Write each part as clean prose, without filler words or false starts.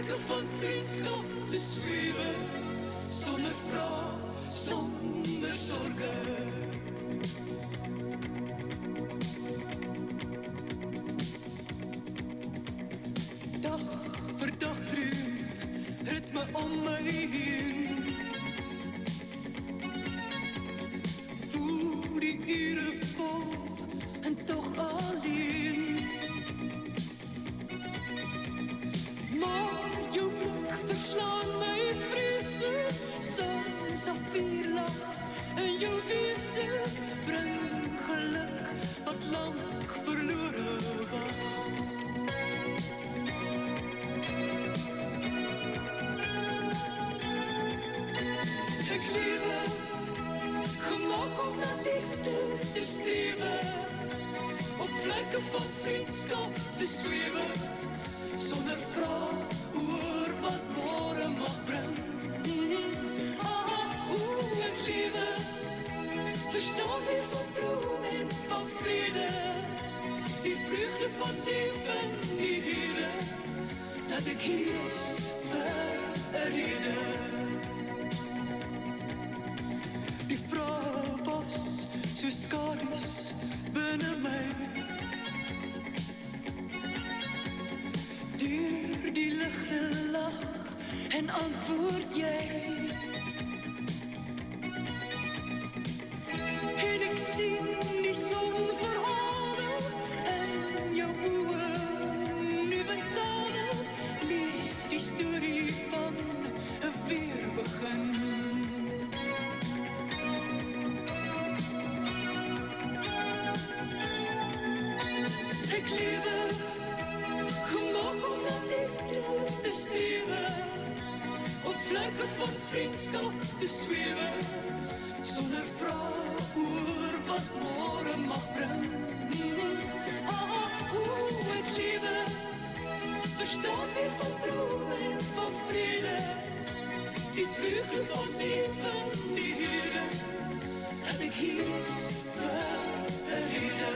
vlerke van vriendskap te zwewe, sonder vraag, sonder sorge. Dag vir dag droom, ritme om my heen. Voel die ure vol en toch alleen. Maar jou blik verslaan my vrese, soms safierlach en jou wese bring geluk wat lang verlore was. Ek lewe, gemaak om na liefde te strewe, op vlekke van vriendskap te zwewe, sonder vraag oor wat môre mag bring. Ek lewe, verstaan weer van droom en van vrede, die vreugde van leven, die hede, dat ek hier is vir 'n rede. Die vrae was so skadu's binne my, deur die ligte lag en antwoord jy. En ek sien die son verhale in jou oë, nuwe tale, lees die storie van 'n weerbegin. Ek lewe, gemaak om na liefde te strewe, op vlekke van vriendskap te zwewe, sonder vraag oor wat môre mag bring. Ek lewe, verstaan weer van droom en van vrede, die vreugde van leven, die hede, dat ek hier is vir 'n rede.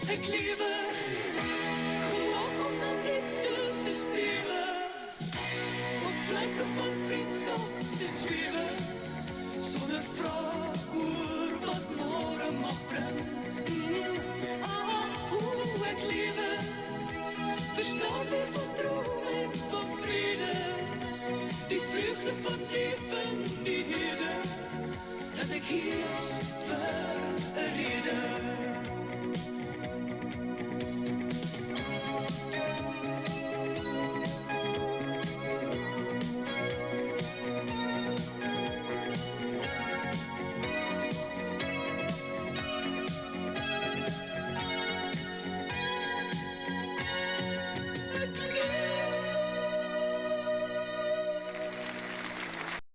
Ek lewe,